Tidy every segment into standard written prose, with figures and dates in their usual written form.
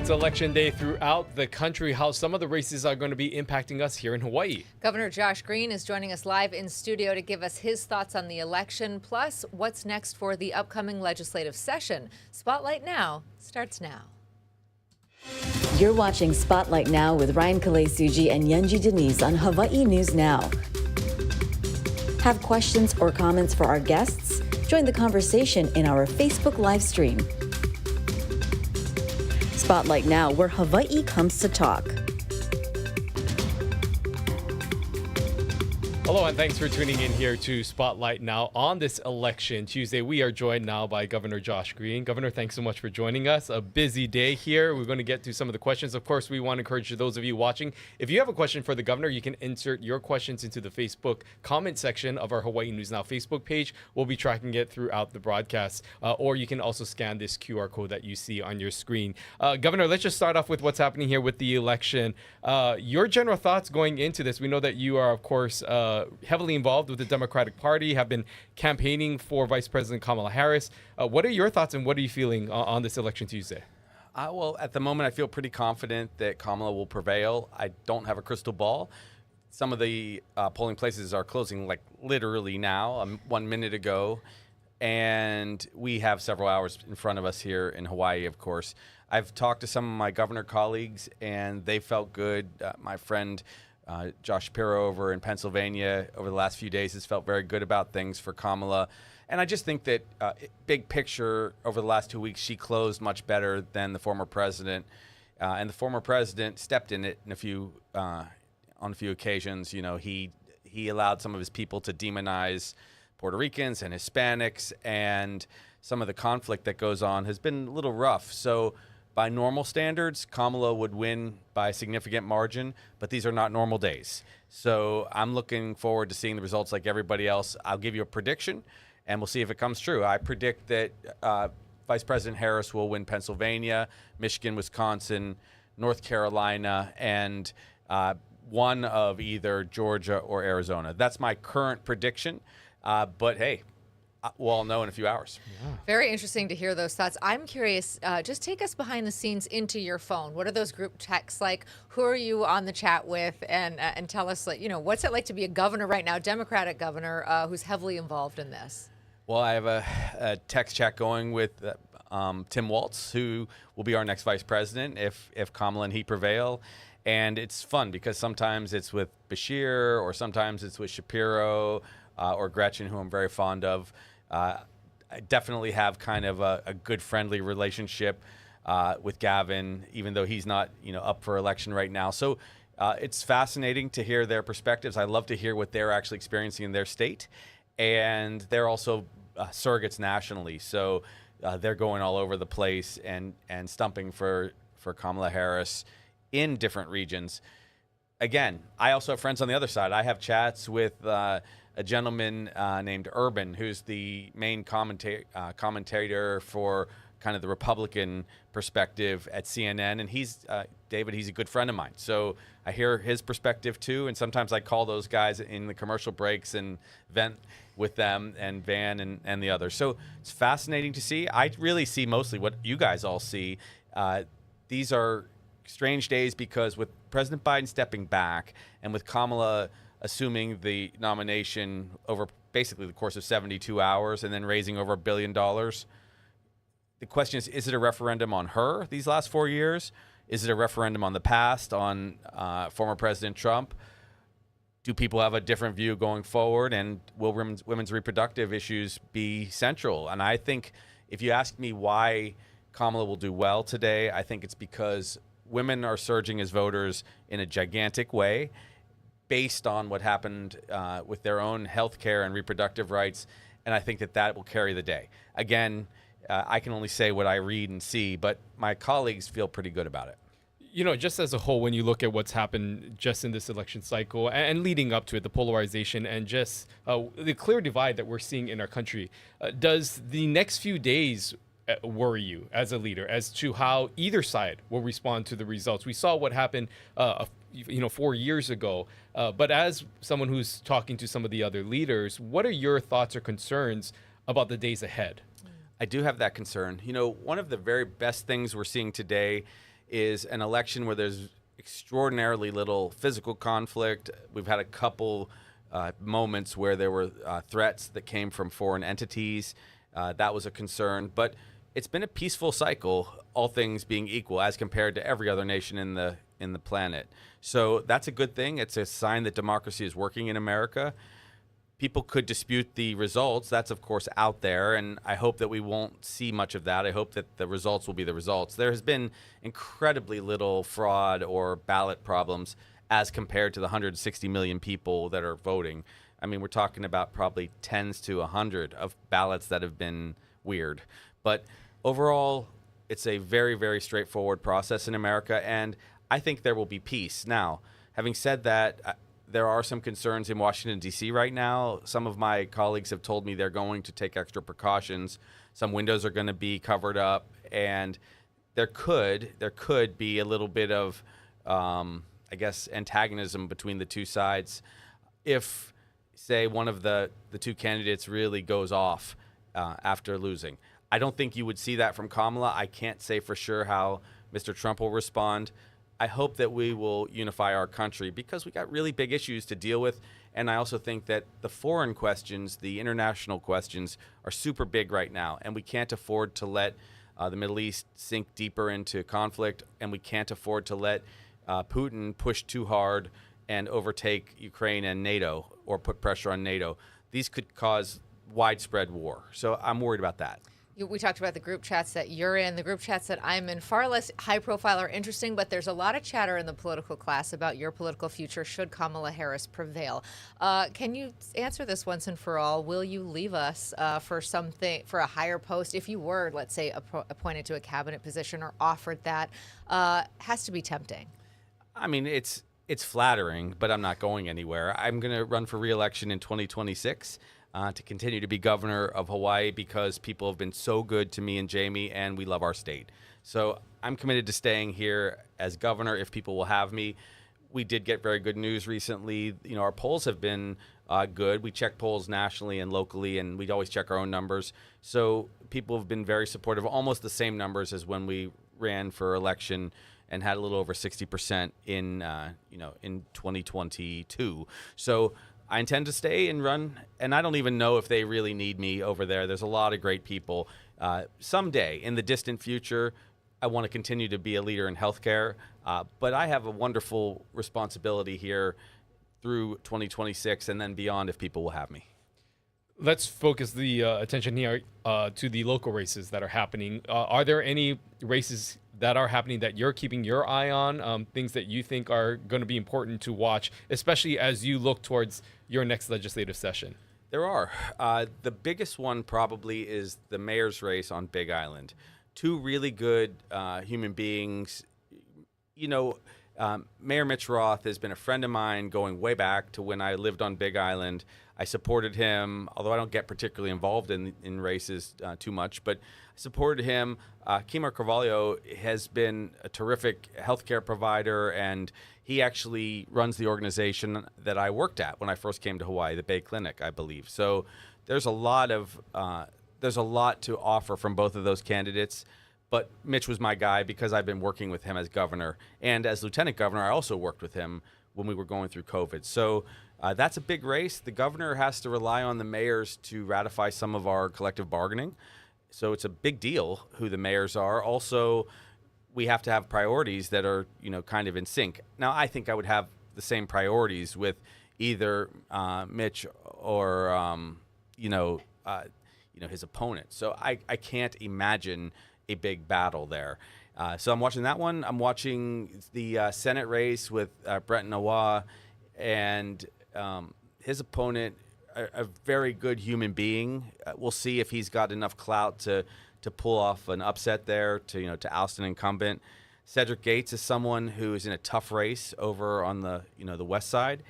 It's election day throughout the country. How some of the races are going to be impacting us here in Hawaii. Governor Josh Green is joining us live in studio to give us his thoughts on the election, plus what's next for the upcoming legislative session. Spotlight Now starts now. You're watching Spotlight Now with Ryan Kalei-Suji and Yunji Denise on Hawaii News Now. Have questions or comments for our guests? Join the conversation in our Facebook live stream. Spotlight Now, where Hawaii comes to talk. Hello, and thanks for tuning in here to Spotlight Now on this Election Tuesday. We are joined now by Governor Josh Green. Governor, thanks so much for joining us. A busy day here. We're going to get to some of the questions. Of course, we want to encourage those of you watching, if you have a question for the governor, you can insert your questions into the Facebook comment section of our Hawaii News Now Facebook page. We'll be tracking it throughout the broadcast, or you can also scan this QR code that you see on your screen. Governor, let's just start off with what's happening here with the election. Your general thoughts going into this. We know that you are, of course, heavily involved with the Democratic Party, have been campaigning for Vice President Kamala Harris. What are your thoughts and what are you feeling on this election Tuesday? Well, at the moment, I feel pretty confident that Kamala will prevail. I don't have a crystal ball. Some of the polling places are closing like literally now, 1 minute ago. And we have several hours in front of us here in Hawaii, of course. I've talked to some of my governor colleagues and they felt good. My friend Josh Shapiro over in Pennsylvania over the last few days has felt very good about things for Kamala. And I just think that big picture over the last 2 weeks, she closed much better than the former president. And the former president stepped in it in on a few occasions. You know, he allowed some of his people to demonize Puerto Ricans and Hispanics, and some of the conflict that goes on has been a little rough. So by normal standards, Kamala would win by a significant margin, but these are not normal days. So I'm looking forward to seeing the results like everybody else. I'll give you a prediction, and we'll see if it comes true. I predict that Vice President Harris will win Pennsylvania, Michigan, Wisconsin, North Carolina, and one of either Georgia or Arizona. That's my current prediction, but hey, we'll all know in a few hours. Yeah. Very interesting to hear those thoughts. I'm curious, just take us behind the scenes into your phone. What are those group texts like? Who are you on the chat with? And tell us, like, what's it like to be a governor right now, Democratic governor, who's heavily involved in this? Well, I have a text chat going with Tim Walz, who will be our next vice president if Kamala and he prevail. And it's fun because sometimes it's with Bashir or sometimes it's with Shapiro or Gretchen, who I'm very fond of. I definitely have kind of a good friendly relationship with Gavin, even though he's not, up for election right now. So it's fascinating to hear their perspectives. I love to hear what they're actually experiencing in their state. And they're also surrogates nationally. So they're going all over the place and stumping for Kamala Harris in different regions. Again, I also have friends on the other side. I have chats with a gentleman named Urban, who's the main commentator for kind of the Republican perspective at CNN. And he's, David, he's a good friend of mine. So I hear his perspective too. And sometimes I call those guys in the commercial breaks and vent with them and Van and the others. So it's fascinating to see. I really see mostly what you guys all see. These are strange days because with President Biden stepping back and with Kamala assuming the nomination over basically the course of 72 hours and then raising over $1 billion, the question is it a referendum on her these last 4 years? Is it a referendum on the past, on former President Trump? Do people have a different view going forward? And will women's reproductive issues be central? And I think if you ask me why Kamala will do well today, I think it's because women are surging as voters in a gigantic way based on what happened with their own health care and reproductive rights. And I think that will carry the day. Again, I can only say what I read and see, but my colleagues feel pretty good about it. Just as a whole, when you look at what's happened just in this election cycle and leading up to it, the polarization and just the clear divide that we're seeing in our country, does the next few days worry you as a leader as to how either side will respond to the results? We saw what happened 4 years ago, but as someone who's talking to some of the other leaders, what are your thoughts or concerns about the days ahead? I do have that concern. One of the very best things we're seeing today is an election where there's extraordinarily little physical conflict. We've had a couple moments where there were threats that came from foreign entities. That was a concern. But it's been a peaceful cycle, all things being equal, as compared to every other nation in the planet. So that's a good thing. It's a sign that democracy is working in America. People could dispute the results. That's, of course, out there, and I hope that we won't see much of that. I hope that the results will be the results. There has been incredibly little fraud or ballot problems as compared to the 160 million people that are voting. I mean, we're talking about probably tens to 100 of ballots that have been weird. But overall, it's a very, very straightforward process in America, and I think there will be peace. Now, having said that, there are some concerns in Washington, D.C. right now. Some of my colleagues have told me they're going to take extra precautions. Some windows are going to be covered up, and there could be a little bit of, I guess, antagonism between the two sides if, say, one of the two candidates really goes off after losing. I don't think you would see that from Kamala. I can't say for sure how Mr. Trump will respond. I hope that we will unify our country because we got really big issues to deal with. And I also think that the foreign questions, the international questions, are super big right now. And we can't afford to let the Middle East sink deeper into conflict. And we can't afford to let Putin push too hard and overtake Ukraine and NATO or put pressure on NATO. These could cause widespread war. So I'm worried about that. We talked about the group chats that you're in, the group chats that I'm in, far less high profile or interesting, but there's a lot of chatter in the political class about your political future should Kamala Harris prevail. Can you answer this once and for all? Will you leave us for a higher post if you were, let's say, appointed to a cabinet position or offered that? Has to be tempting. I mean, it's flattering, but I'm not going anywhere. I'm going to run for re-election in 2026. To continue to be governor of Hawaii because people have been so good to me and Jamie, and we love our state. So I'm committed to staying here as governor if people will have me. We did get very good news recently. You know, our polls have been good. We check polls nationally and locally, and we always check our own numbers. So people have been very supportive, almost the same numbers as when we ran for election and had a little over 60% in 2022. So I intend to stay and run, and I don't even know if they really need me over there. There's a lot of great people. Someday, in the distant future, I want to continue to be a leader in healthcare, but I have a wonderful responsibility here through 2026 and then beyond if people will have me. Let's focus the attention here to the local races that are happening. Are there any races that are happening that you're keeping your eye on, things that you think are going to be important to watch, especially as you look towards your next legislative session? There are. The biggest one probably is the mayor's race on Big Island. Two really good human beings. You know, Mayor Mitch Roth has been a friend of mine going way back to when I lived on Big Island. I supported him, although I don't get particularly involved in races too much, but I supported him. Kemar Carvalho has been a terrific healthcare provider, and he actually runs the organization that I worked at when I first came to Hawaii, the Bay Clinic, I believe. So there's a lot to offer from both of those candidates. But Mitch was my guy because I've been working with him as governor. And as lieutenant governor, I also worked with him when we were going through COVID. So that's a big race. The governor has to rely on the mayors to ratify some of our collective bargaining. So it's a big deal who the mayors are. Also, we have to have priorities that are, kind of in sync. Now, I think I would have the same priorities with either Mitch or, his opponent. So I can't imagine a big battle there. So I'm watching that one. I'm watching the Senate race with Brent Noah and his opponent, a very good human being. We'll see if he's got enough clout to pull off an upset there to oust an incumbent. Cedric Gates is someone who is in a tough race over on the the west side.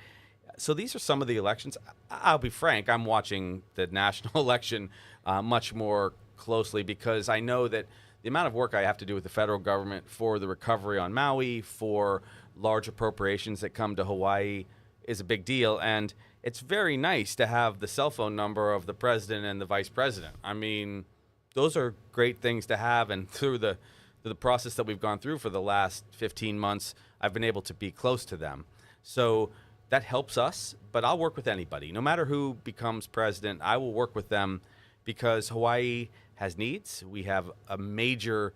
So these are some of the elections. I'll be frank, I'm watching the national election much more closely because I know that the amount of work I have to do with the federal government for the recovery on Maui, for large appropriations that come to Hawaii is a big deal. And it's very nice to have the cell phone number of the president and the vice president. I mean, those are great things to have. And through the the process that we've gone through for the last 15 months, I've been able to be close to them. So that helps us, but I'll work with anybody. No matter who becomes president, I will work with them because Hawaii has needs. We have a major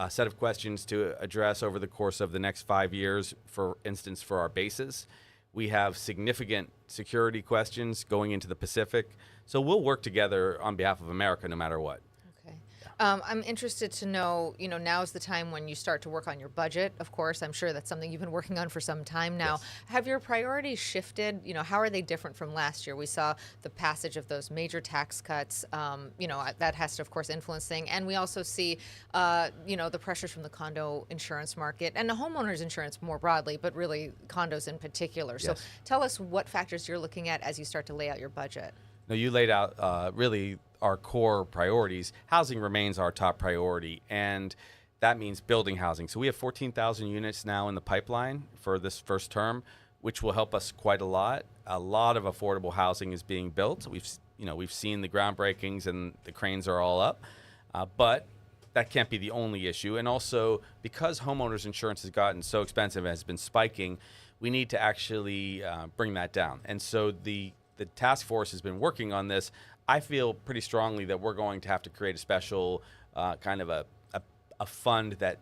set of questions to address over the course of the next 5 years, for instance, for our bases. We have significant security questions going into the Pacific. So we'll work together on behalf of America no matter what. Okay. I'm interested to know, now is the time when you start to work on your budget. Of course, I'm sure that's something you've been working on for some time now. Yes. Have your priorities shifted? How are they different from last year? We saw the passage of those major tax cuts. That has to, of course, influence things. And we also see, the pressures from the condo insurance market and the homeowners insurance more broadly, but really condos in particular. Yes. So tell us what factors you're looking at as you start to lay out your budget. No, you laid out really our core priorities. Housing remains our top priority, and that means building housing. So we have 14,000 units now in the pipeline for this first term, which will help us quite a lot. A lot of affordable housing is being built. We've seen the groundbreakings and the cranes are all up, but that can't be the only issue. And also, because homeowners insurance has gotten so expensive and has been spiking, we need to actually bring that down. And so the task force has been working on this. I feel pretty strongly that we're going to have to create a special kind of a fund that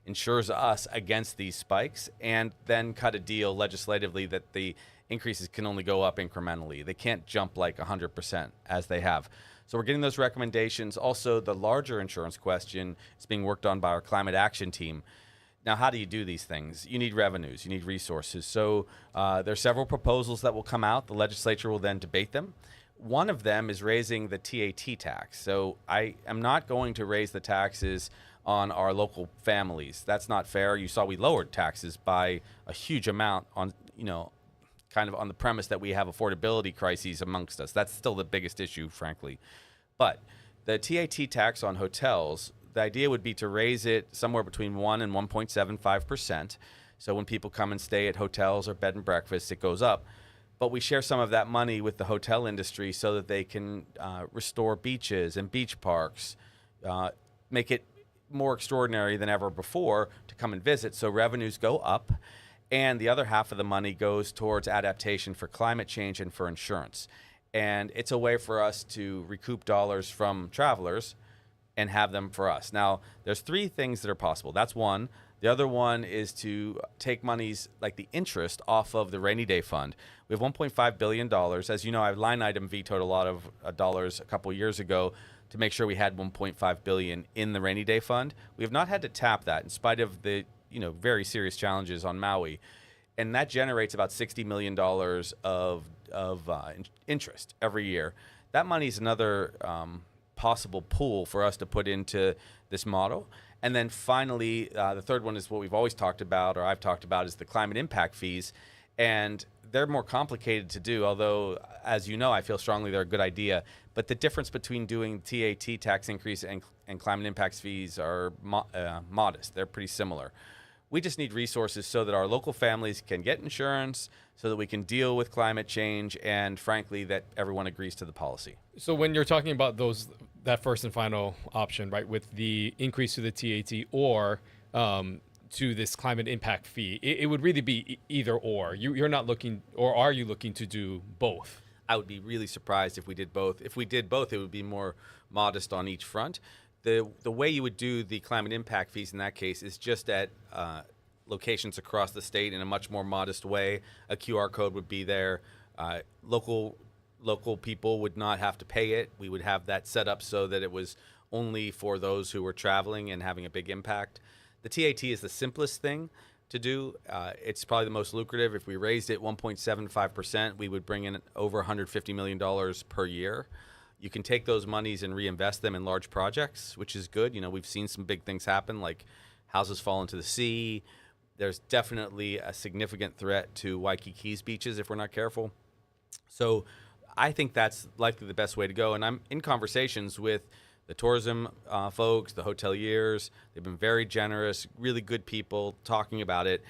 insures us against these spikes, and then cut a deal legislatively that the increases can only go up incrementally. They can't jump like 100% as they have. So we're getting those recommendations. Also, the larger insurance question is being worked on by our climate action team. Now, how do you do these things? You need revenues, you need resources. So there are several proposals that will come out. The legislature will then debate them. One of them is raising the TAT tax. So I am not going to raise the taxes on our local families. That's not fair. You saw we lowered taxes by a huge amount on, kind of on the premise that we have affordability crises amongst us. That's still the biggest issue, frankly. But the TAT tax on hotels, the idea would be to raise it somewhere between 1 and 1.75%. So when people come and stay at hotels or bed and breakfasts, it goes up. But we share some of that money with the hotel industry so that they can restore beaches and beach parks, make it more extraordinary than ever before to come and visit. So revenues go up. And the other half of the money goes towards adaptation for climate change and for insurance. And it's a way for us to recoup dollars from travelers and have them for us. Now, there's three things that are possible. That's one. The other one is to take monies like the interest off of the rainy day fund. We have $1.5 billion. As you know, I line item vetoed a lot of dollars a couple years ago to make sure we had $1.5 billion in the rainy day fund. We have not had to tap that in spite of the very serious challenges on Maui. And that generates about $60 million of interest every year. That money is another possible pool for us to put into this model. And then finally, the third one is what we've always talked about, or I've talked about, is the climate impact fees. And they're more complicated to do, although, as you know, I feel strongly they're a good idea. But the difference between doing TAT tax increase and climate impacts fees are modest. They're pretty similar. We just need resources so that our local families can get insurance, so that we can deal with climate change, and frankly, that everyone agrees to the policy. So when you're talking about that first and final option, right, with the increase to the TAT or to this climate impact fee, it would really be either or. You're not looking, or are you looking to do both? I would be really surprised if we did both. If we did both, it would be more modest on each front. The way you would do the climate impact fees in that case is just at locations across the state in a much more modest way. A QR code would be there. Local people would not have to pay it. We would have that set up so that it was only for those who were traveling and having a big impact. The TAT is the simplest thing to do. It's probably the most lucrative. If we raised it 1.75%, we would bring in over $150 million per year. You can take those monies and reinvest them in large projects, which is good. We've seen some big things happen, like houses fall into the sea. There's definitely a significant threat to Waikiki's beaches if we're not careful. So I think that's likely the best way to go. And I'm in conversations with the tourism folks, the hoteliers. They've been very generous, really good people talking about it.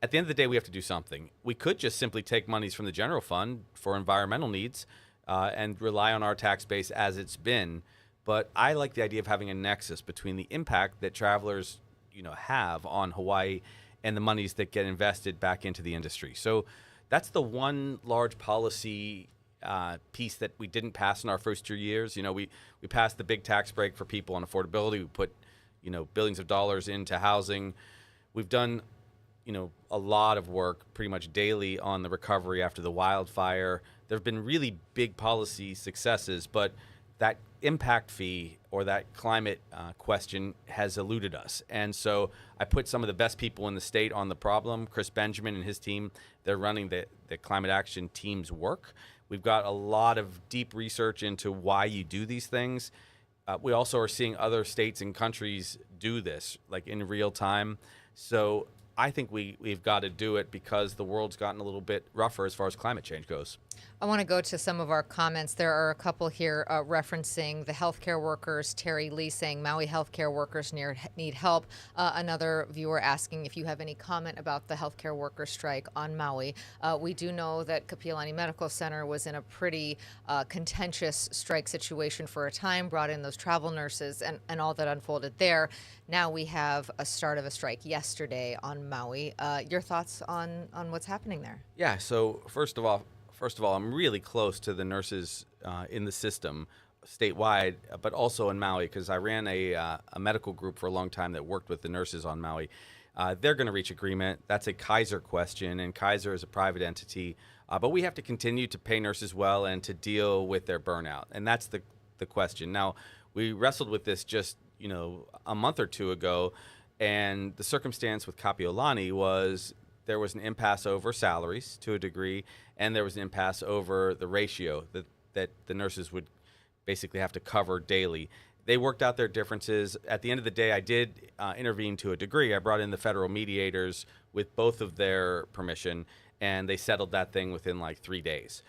At the end of the day, we have to do something. We could just simply take monies from the general fund for environmental needs and rely on our tax base as it's been. But I like the idea of having a nexus between the impact that travelers have on Hawaii and the monies that get invested back into the industry. So that's the one large policy piece that we didn't pass in our first 2 years. We passed the big tax break for people on affordability. We put billions of dollars into housing. We've done a lot of work pretty much daily on the recovery after the wildfire. There have been really big policy successes, but that impact fee or that climate question has eluded us. And so I put some of the best people in the state on the problem. Chris Benjamin and his team, they're running the climate action team's work. We've got a lot of deep research into why you do these things. We also are seeing other states and countries do this, like in real time. So I think we've got to do it because the world's gotten a little bit rougher as far as climate change goes. I want to go to some of our comments. There are a couple here referencing the healthcare workers. Terry Lee saying Maui healthcare workers need help. Another viewer asking if you have any comment about the healthcare worker strike on Maui. We do know that Kapiolani Medical Center was in a pretty contentious strike situation for a time, brought in those travel nurses and all that unfolded there. Now we have a start of a strike yesterday on Maui. Your thoughts on what's happening there? Yeah, so first of all, I'm really close to the nurses in the system statewide, but also in Maui, because I ran a medical group for a long time that worked with the nurses on Maui. They're going to reach agreement. That's a Kaiser question, and Kaiser is a private entity. But we have to continue to pay nurses well and to deal with their burnout, and that's the question. Now, we wrestled with this just a month or two ago, and the circumstance with Kapiolani was there was an impasse over salaries to a degree, and there was an impasse over the ratio that the nurses would basically have to cover daily. They worked out their differences. At the end of the day, I did intervene to a degree. I brought in the federal mediators with both of their permission, and they settled that thing within like 3 days.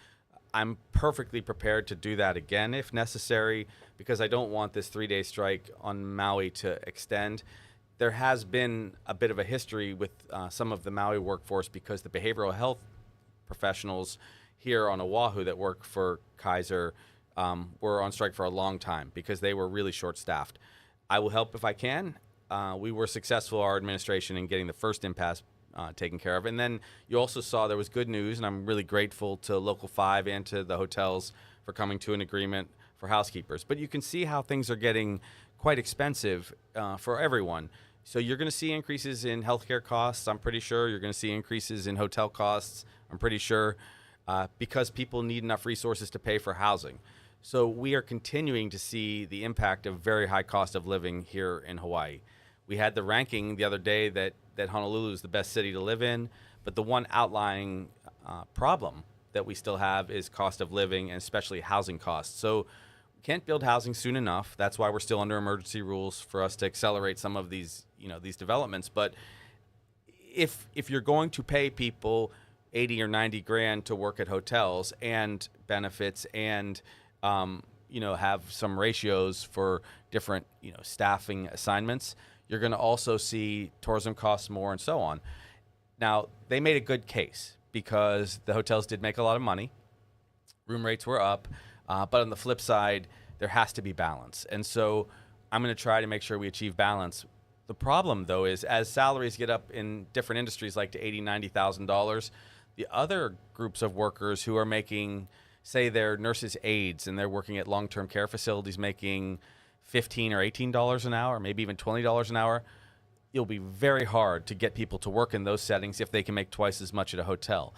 I'm perfectly prepared to do that again if necessary, because I don't want this 3-day strike on Maui to extend. There has been a bit of a history with some of the Maui workforce because the behavioral health professionals here on Oahu that work for Kaiser were on strike for a long time because they were really short-staffed. I will help if I can. We were successful, our administration, in getting the first impasse taken care of. And then you also saw there was good news, and I'm really grateful to Local 5 and to the hotels for coming to an agreement for housekeepers. But you can see how things are getting quite expensive for everyone. So you're going to see increases in healthcare costs, I'm pretty sure. You're going to see increases in hotel costs, I'm pretty sure, because people need enough resources to pay for housing. So we are continuing to see the impact of very high cost of living here in Hawaii. We had the ranking the other day that Honolulu is the best city to live in, but the one outlying problem that we still have is cost of living, and especially housing costs. So we can't build housing soon enough. That's why we're still under emergency rules for us to accelerate some of these developments. But if you're going to pay people 80 or 90 grand to work at hotels and benefits and have some ratios for different staffing assignments, you're going to also see tourism costs more and so on. Now, they made a good case because the hotels did make a lot of money. Room rates were up. But on the flip side, there has to be balance. And so I'm going to try to make sure we achieve balance. The problem, though, is as salaries get up in different industries like to $80,000, $90,000, the other groups of workers who are making, say, they're nurses' aides and they're working at long-term care facilities making $15 or $18 an hour, maybe even $20 an hour, it'll be very hard to get people to work in those settings if they can make twice as much at a hotel.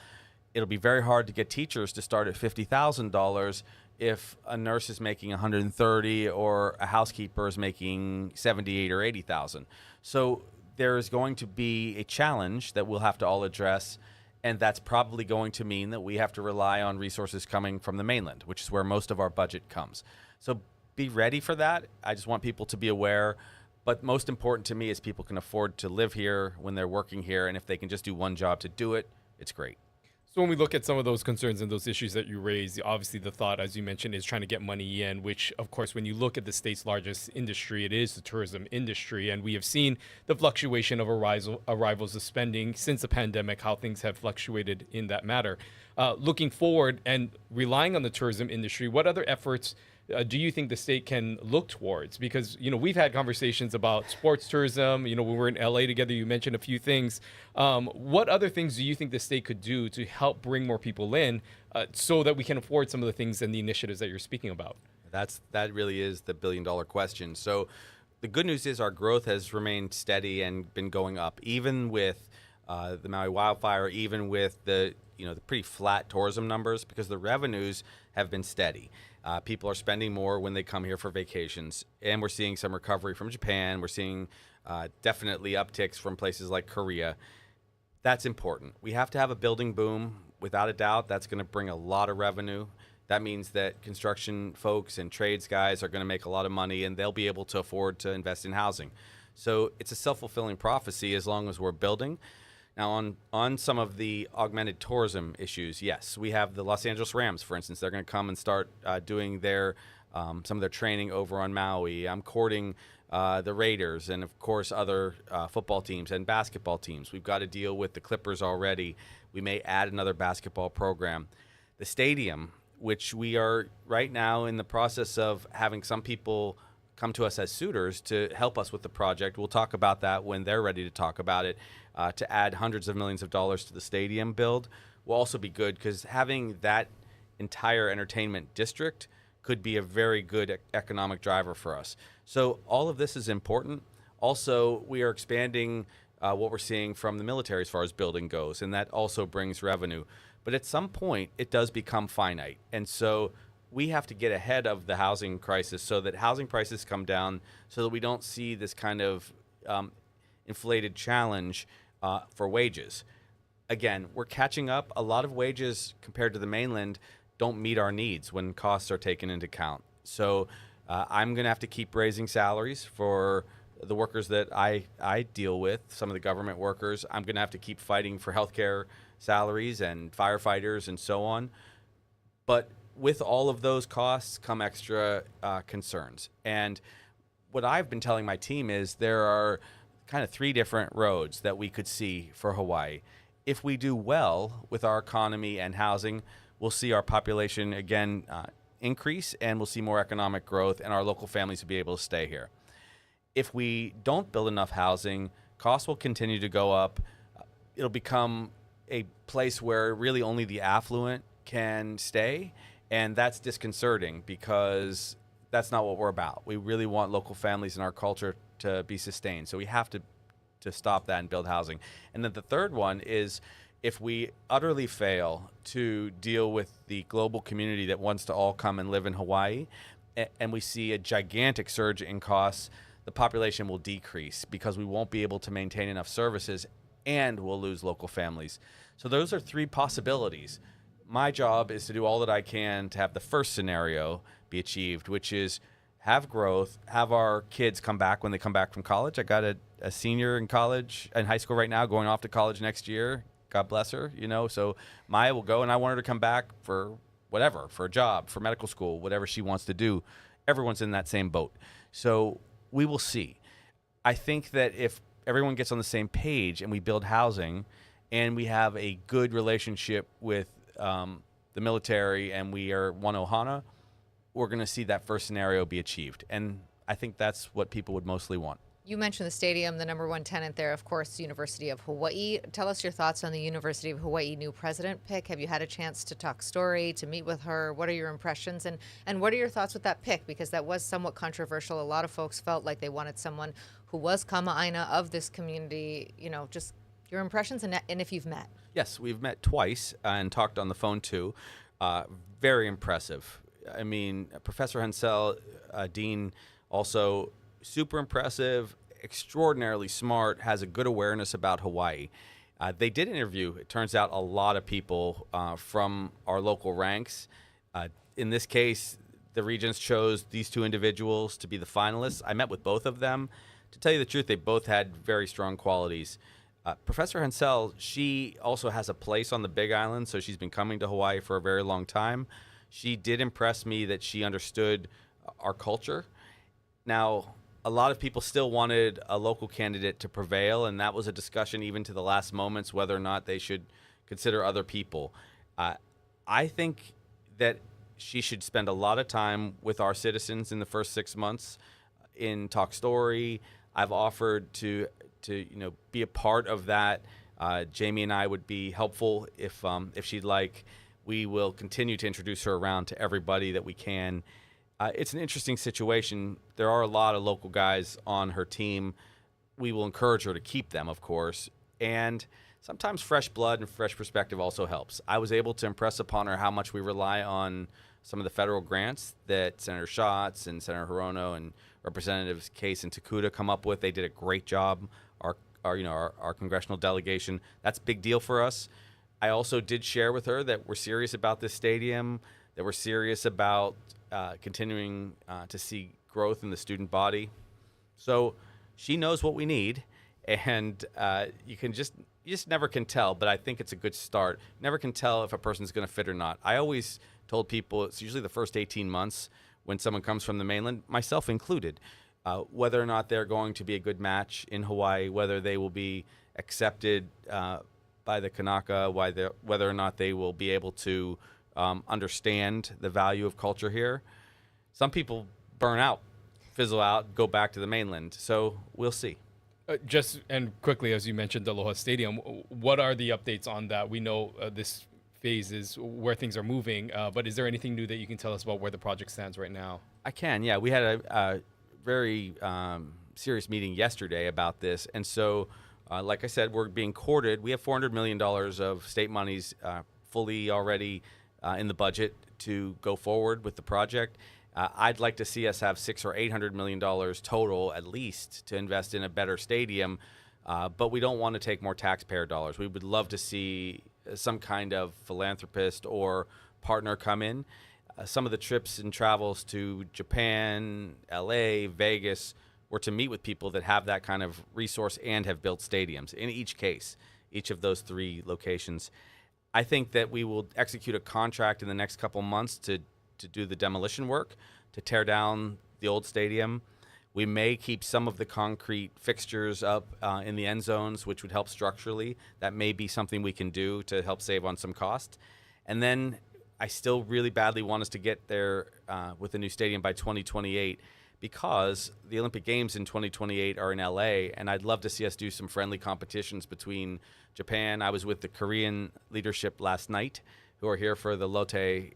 It'll be very hard to get teachers to start at $50,000 if a nurse is making $130,000 or a housekeeper is making $78,000 or $80,000. So there is going to be a challenge that we'll have to all address, and that's probably going to mean that we have to rely on resources coming from the mainland, which is where most of our budget comes. So be ready for that. I just want people to be aware. But most important to me is people can afford to live here when they're working here, and if they can just do one job to do it, it's great. So when we look at some of those concerns and those issues that you raised, obviously the thought, as you mentioned, is trying to get money in, which, of course, when you look at the state's largest industry, it is the tourism industry. And we have seen the fluctuation of arrivals of spending since the pandemic, how things have fluctuated in that matter. Looking forward and relying on the tourism industry, what other efforts do you think the state can look towards? Because, we've had conversations about sports tourism. When we were in LA together, you mentioned a few things. What other things do you think the state could do to help bring more people in so that we can afford some of the things and the initiatives that you're speaking about? That really is the billion-dollar question. So the good news is our growth has remained steady and been going up, even with the Maui wildfire, even with the pretty flat tourism numbers, because the revenues have been steady. People are spending more when they come here for vacations, and we're seeing some recovery from Japan. We're seeing definitely upticks from places like Korea. That's important. We have to have a building boom. Without a doubt, that's going to bring a lot of revenue. That means that construction folks and trades guys are going to make a lot of money, and they'll be able to afford to invest in housing. So it's a self-fulfilling prophecy as long as we're building. Now, on some of the augmented tourism issues, yes, we have the Los Angeles Rams, for instance. They're going to come and start doing their some of their training over on Maui. I'm courting the Raiders and, of course, other football teams and basketball teams. We've got to deal with the Clippers already. We may add another basketball program. The stadium, which we are right now in the process of having some people come to us as suitors to help us with the project. We'll talk about that when they're ready to talk about it. To add hundreds of millions of dollars to the stadium build will also be good, because having that entire entertainment district could be a very good economic driver for us. So all of this is important. Also, we are expanding what we're seeing from the military as far as building goes, and that also brings revenue. But at some point, it does become finite. And so we have to get ahead of the housing crisis so that housing prices come down, so that we don't see this kind of inflated challenge for wages. Again, we're catching up. A lot of wages compared to the mainland don't meet our needs when costs are taken into account. So I'm going to have to keep raising salaries for the workers that I deal with, some of the government workers. I'm going to have to keep fighting for healthcare salaries and firefighters and so on. But with all of those costs come extra concerns. And what I've been telling my team is there are kind of three different roads that we could see for Hawaii. If we do well with our economy and housing, we'll see our population again increase, and we'll see more economic growth, and our local families will be able to stay here. If we don't build enough housing, costs will continue to go up. It'll become a place where really only the affluent can stay, and that's disconcerting, because that's not what we're about. We really want local families and our culture to be sustained. So we have to stop that and build housing. And then the third one is, if we utterly fail to deal with the global community that wants to all come and live in Hawaii, and we see a gigantic surge in costs, the population will decrease, because we won't be able to maintain enough services, and we'll lose local families. So those are three possibilities. My job is to do all that I can to have the first scenario be achieved, which is have growth, have our kids come back when they come back from college. I got a senior in college, in high school right now, going off to college next year. God bless her, So Maya will go, and I want her to come back for whatever, for a job, for medical school, whatever she wants to do. Everyone's in that same boat. So we will see. I think that if everyone gets on the same page and we build housing and we have a good relationship with the military and we are one Ohana, we're going to see that first scenario be achieved. And I think that's what people would mostly want. You mentioned the stadium, the number one tenant there, of course, University of Hawaii. Tell us your thoughts on the University of Hawaii new president pick. Have you had a chance to talk story, to meet with her? What are your impressions? And what are your thoughts with that pick? Because that was somewhat controversial. A lot of folks felt like they wanted someone who was kama'aina of this community. Just your impressions and if you've met. Yes, we've met twice and talked on the phone too. Very impressive. I mean, Professor Hensel, Dean, also super impressive, extraordinarily smart, has a good awareness about Hawaii. They did interview, it turns out, a lot of people from our local ranks. In this case, the Regents chose these two individuals to be the finalists. I met with both of them. To tell you the truth, they both had very strong qualities. Professor Hensel, she also has a place on the Big Island, so she's been coming to Hawaii for a very long time. She did impress me that she understood our culture. Now, a lot of people still wanted a local candidate to prevail, and that was a discussion even to the last moments whether or not they should consider other people. I think that she should spend a lot of time with our citizens in the first 6 months in Talk Story. I've offered to be a part of that. Jamie and I would be helpful if she'd like. We will continue to introduce her around to everybody that we can. It's an interesting situation. There are a lot of local guys on her team. We will encourage her to keep them, of course. And sometimes fresh blood and fresh perspective also helps. I was able to impress upon her how much we rely on some of the federal grants that Senator Schatz and Senator Hirono and Representatives Case and Takuda come up with. They did a great job. Our congressional delegation, that's a big deal for us. I also did share with her that we're serious about this stadium, that we're serious about continuing to see growth in the student body. So she knows what we need, and you just never can tell, but I think it's a good start. Never can tell if a person's going to fit or not. I always told people it's usually the first 18 months when someone comes from the mainland, myself included, whether or not they're going to be a good match in Hawaii, whether they will be accepted by the Kanaka, whether or not they will be able to understand the value of culture here. Some people burn out, fizzle out, go back to the mainland. So we'll see. Just and quickly, as you mentioned, Aloha Stadium, what are the updates on that? We know this phase is where things are moving, but is there anything new that you can tell us about where the project stands right now? I can, yeah. We had a very serious meeting yesterday about this. And so, like I said, we're being courted. We have $400 million of state monies fully already in the budget to go forward with the project. I'd like to see us have $600 or $800 million total, at least, to invest in a better stadium. But we don't want to take more taxpayer dollars. We would love to see some kind of philanthropist or partner come in. Some of the trips and travels to Japan, LA, Vegas were to meet with people that have that kind of resource and have built stadiums in each case, each of those three locations. I think that we will execute a contract in the next couple months to do the demolition work, to tear down the old stadium. We may keep some of the concrete fixtures up in the end zones, which would help structurally. That may be something we can do to help save on some cost. And then I still really badly want us to get there with the new stadium by 2028, because the Olympic Games in 2028 are in LA, and I'd love to see us do some friendly competitions between Japan. I was with the Korean leadership last night, who are here for the Lotte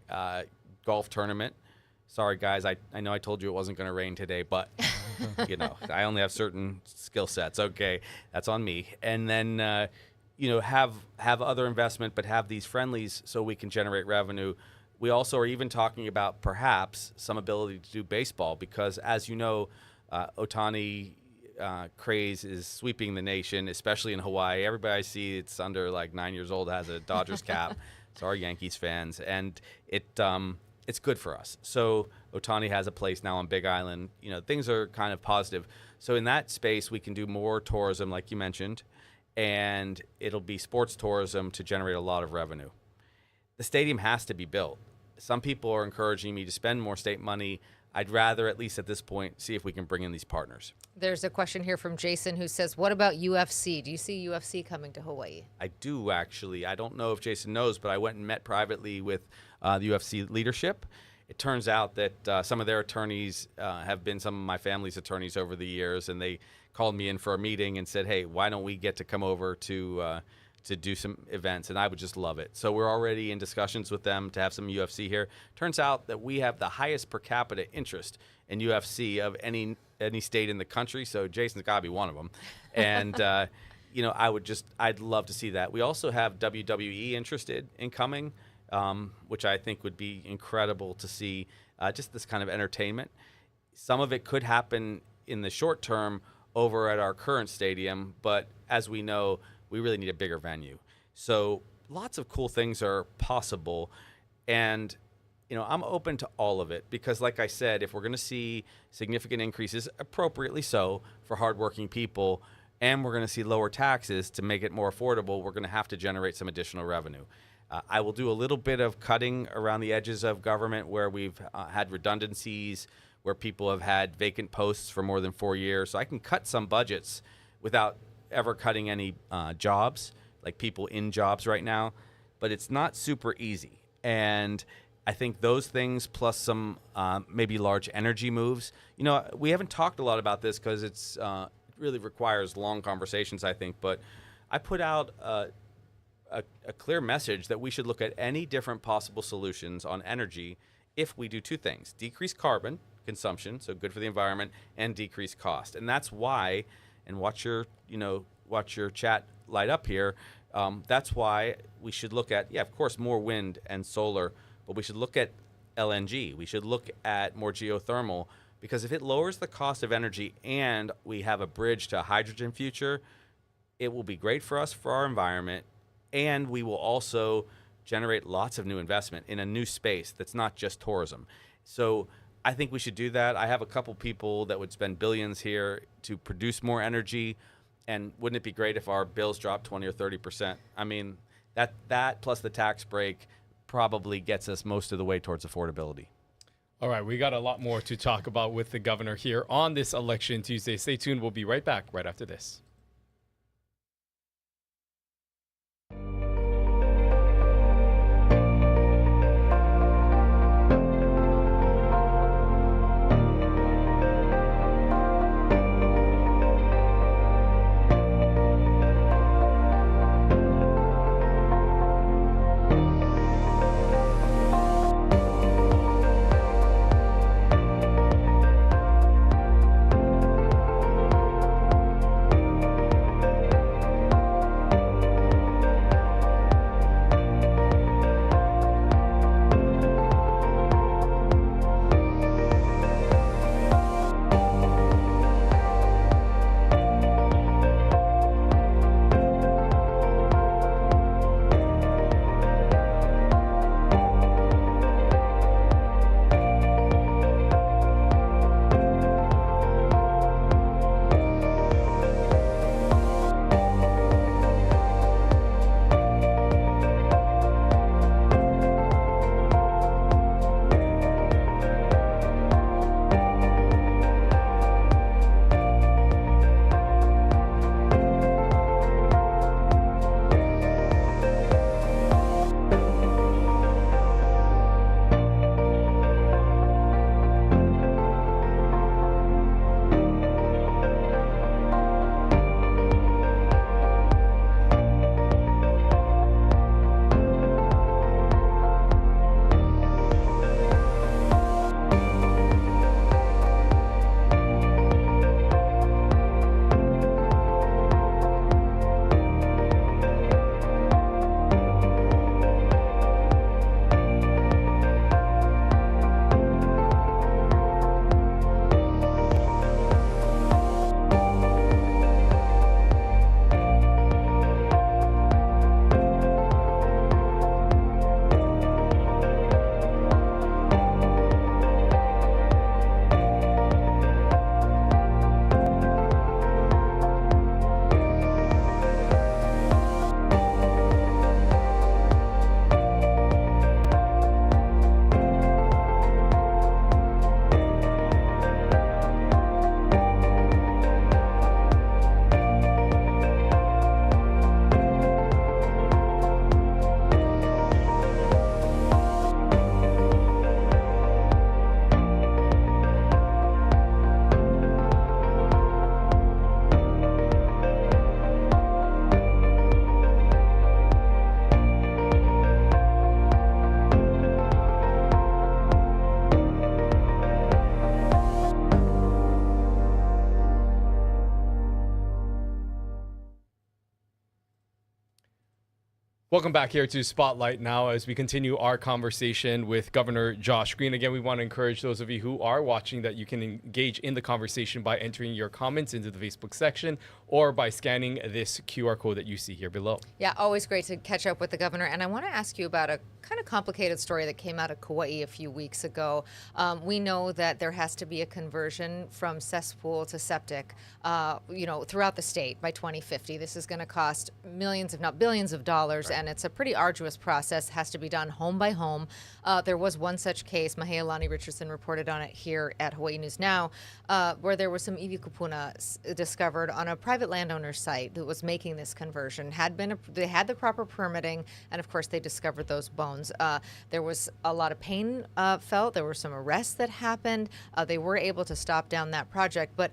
golf tournament. Sorry, guys, I know I told you it wasn't going to rain today, but, I only have certain skill sets. Okay, that's on me. And then, have other investment, but have these friendlies so we can generate revenue. We also are even talking about perhaps some ability to do baseball, because, as you know, Ohtani craze is sweeping the nation, especially in Hawaii. Everybody I see it's under like 9 years old has a Dodgers cap. Sorry, Yankees fans. And it's good for us. So Ohtani has a place now on Big Island. Things are kind of positive. So in that space, we can do more tourism, like you mentioned, and it'll be sports tourism to generate a lot of revenue. The stadium has to be built. Some people are encouraging me to spend more state money. I'd rather, at least at this point, see if we can bring in these partners. There's a question here from Jason who says, what about UFC? Do you see UFC coming to Hawaii? I do, actually. I don't know if Jason knows, but I went and met privately with the UFC leadership. It turns out that some of their attorneys have been some of my family's attorneys over the years, and they called me in for a meeting and said, hey, why don't we get to come over to do some events? And I would just love it. So we're already in discussions with them to have some UFC here. Turns out that we have the highest per capita interest in UFC of any state in the country. So Jason's got to be one of them. And, I'd love to see that. We also have WWE interested in coming, which I think would be incredible to see, just this kind of entertainment. Some of it could happen in the short term over at our current stadium, but as we know, we really need a bigger venue. So lots of cool things are possible. And, I'm open to all of it because, like I said, if we're going to see significant increases, appropriately so, for hardworking people, and we're going to see lower taxes to make it more affordable, we're going to have to generate some additional revenue. I will do a little bit of cutting around the edges of government where we've had redundancies, where people have had vacant posts for more than 4 years. So I can cut some budgets without ever cutting any jobs, like people in jobs right now, but it's not super easy. And I think those things plus some maybe large energy moves. You know, we haven't talked a lot about this because it really requires long conversations, I think. But I put out a clear message that we should look at any different possible solutions on energy if we do two things: decrease carbon consumption, so good for the environment, and decrease cost. And that's why, and watch your chat light up here. That's why we should look at, of course, more wind and solar, but we should look at LNG. We should look at more geothermal, because if it lowers the cost of energy and we have a bridge to a hydrogen future, it will be great for us, for our environment, and we will also generate lots of new investment in a new space that's not just tourism. So I think we should do that. I have a couple people that would spend billions here to produce more energy, and wouldn't it be great if our bills dropped 20 or 30%? I mean, that plus the tax break probably gets us most of the way towards affordability. All right, we got a lot more to talk about with the governor here on this Election Tuesday. Stay tuned. We'll be right back right after this. Welcome back here to Spotlight Now as we continue our conversation with Governor Josh Green. Again, we want to encourage those of you who are watching that you can engage in the conversation by entering your comments into the Facebook section or by scanning this QR code that you see here below. Yeah, always great to catch up with the governor. And I want to ask you about a kind of complicated story that came out of Kauai a few weeks ago. We know that there has to be a conversion from cesspool to septic, throughout the state by 2050. This is going to cost millions, if not billions of dollars. Right. and it's a pretty arduous process. It has to be done home by home. There was one such case, Mahealani Richardson reported on it here at Hawaii News Now, where there was some iwi kupuna discovered on a private landowner's site that was making this conversion. They had the proper permitting, and of course they discovered those bones. There was a lot of pain felt. There were some arrests that happened. They were able to stop down that project. But,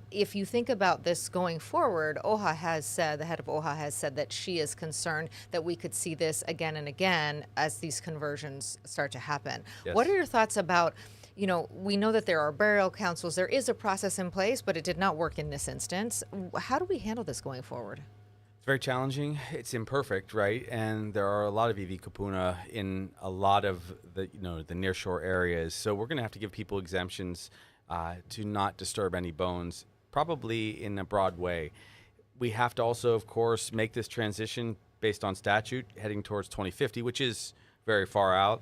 if you think about this going forward, the head of OHA has said that she is concerned that we could see this again and again as these conversions start to happen. Yes. What are your thoughts about, we know that there are burial councils. There is a process in place, but it did not work in this instance. How do we handle this going forward? It's very challenging. It's imperfect, right? And there are a lot of iwi kupuna in a lot of the nearshore areas. So we're going to have to give people exemptions to not disturb any bones, probably in a broad way. We have to also, of course, make this transition based on statute heading towards 2050, which is very far out.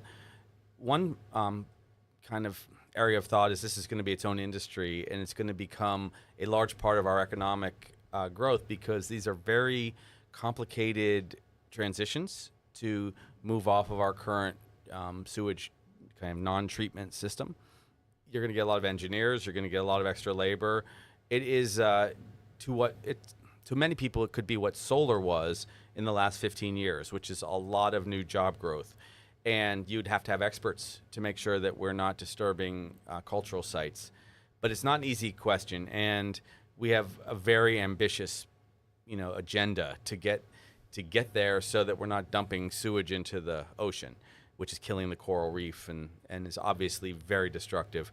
One kind of area of thought is this is going to be its own industry, and it's going to become a large part of our economic growth, because these are very complicated transitions to move off of our current sewage kind of non-treatment system. You're going to get a lot of engineers. You're going to get a lot of extra labor. It is to many people, it could be what solar was in the last 15 years, which is a lot of new job growth. And you'd have to have experts to make sure that we're not disturbing cultural sites. But it's not an easy question, and we have a very ambitious, agenda to get there, so that we're not dumping sewage into the ocean, which is killing the coral reef and is obviously very destructive.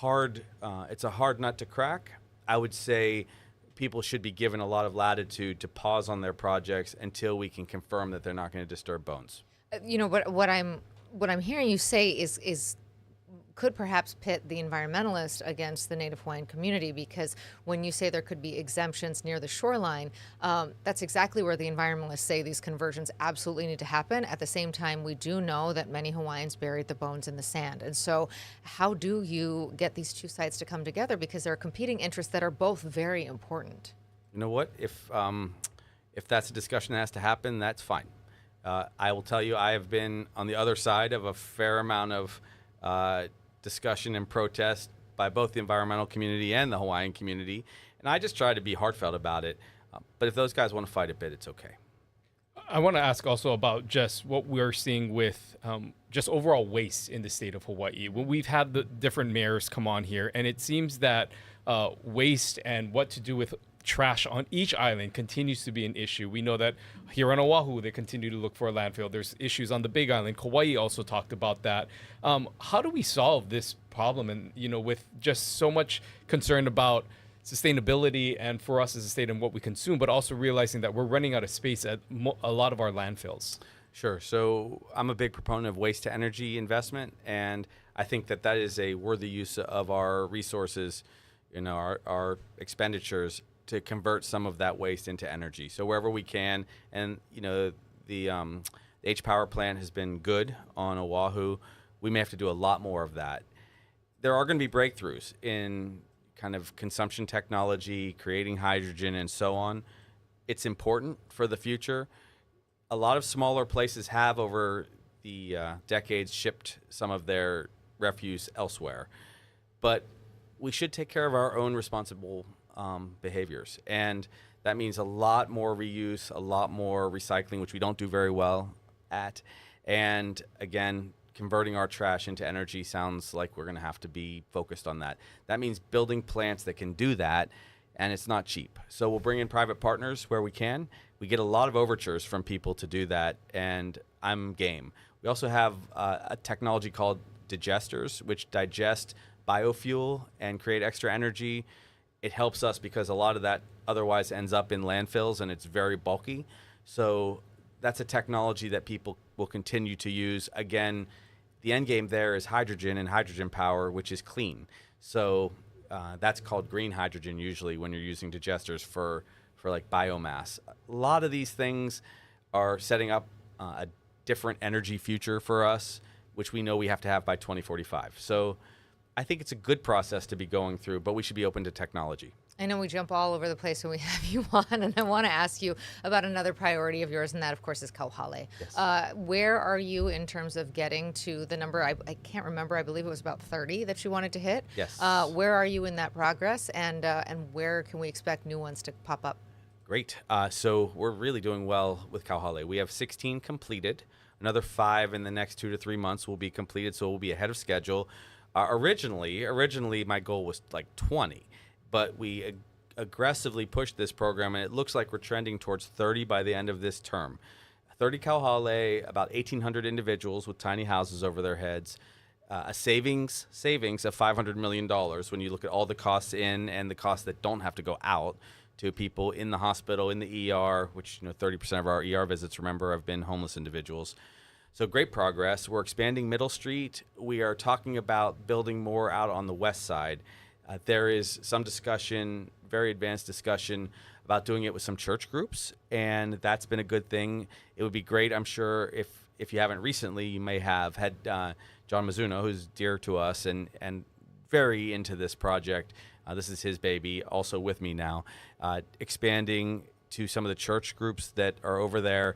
It's a hard nut to crack. I would say people should be given a lot of latitude to pause on their projects until we can confirm that they're not going to disturb bones. What I'm hearing you say is could perhaps pit the environmentalist against the Native Hawaiian community, because when you say there could be exemptions near the shoreline, that's exactly where the environmentalists say these conversions absolutely need to happen. At the same time, we do know that many Hawaiians buried the bones in the sand. And so how do you get these two sides to come together? Because there are competing interests that are both very important. You know what? If that's a discussion that has to happen, that's fine. I will tell you, I have been on the other side of a fair amount of discussion and protest by both the environmental community and the Hawaiian community, and I just try to be heartfelt about it. But if those guys want to fight a bit, it's okay. I want to ask also about just what we're seeing with just overall waste in the state of Hawaii. When we've had the different mayors come on here, and it seems that waste and what to do with trash on each island continues to be an issue. We know that here on Oahu, they continue to look for a landfill. There's issues on the Big Island. Kauai also talked about that. How do we solve this problem? And, with just so much concern about sustainability and for us as a state and what we consume, but also realizing that we're running out of space at a lot of our landfills. Sure. So I'm a big proponent of waste to energy investment, and I think that is a worthy use of our resources, our expenditures, to convert some of that waste into energy. So wherever we can, and the H Power plant has been good on Oahu. We may have to do a lot more of that. There are going to be breakthroughs in kind of consumption technology, creating hydrogen, and so on. It's important for the future. A lot of smaller places have over the decades shipped some of their refuse elsewhere, but we should take care of our own responsible behaviors. And that means a lot more reuse, a lot more recycling, which we don't do very well at. And again, converting our trash into energy sounds like we're going to have to be focused on that. That means building plants that can do that, and it's not cheap. So we'll bring in private partners where we can. We get a lot of overtures from people to do that, and I'm game. We also have a technology called digesters, which digest biofuel and create extra energy. It helps us because a lot of that otherwise ends up in landfills, and it's very bulky. So that's a technology that people will continue to use. Again, the end game there is hydrogen and hydrogen power, which is clean. So that's called green hydrogen usually when you're using digesters for like biomass. A lot of these things are setting up a different energy future for us, which we know we have to have by 2045. So I think it's a good process to be going through, but we should be open to technology. I know we jump all over the place when we have you on, and I want to ask you about another priority of yours, and that, of course, is Kauhale. Yes. Where are you in terms of getting to the number? I can't remember. I believe it was about 30 that you wanted to hit. Yes. Where are you in that progress, and where can we expect new ones to pop up? Great. So we're really doing well with Kauhale. We have 16 completed. Another 5 in the next 2 to 3 months will be completed, so we'll be ahead of schedule. Originally, my goal was like 20. But we aggressively pushed this program, and it looks like we're trending towards 30 by the end of this term. 30 Kauhale, about 1,800 individuals with tiny houses over their heads, a savings of $500 million when you look at all the costs in and the costs that don't have to go out to people in the hospital, in the ER, which 30% of our ER visits, remember, have been homeless individuals. So great progress. We're expanding Middle Street. We are talking about building more out on the west side. There is some discussion, very advanced discussion, about doing it with some church groups, and that's been a good thing. It would be great, I'm sure, if you haven't recently, you may have had John Mizuno, who's dear to us and very into this project. This is his baby, also with me now, expanding to some of the church groups that are over there.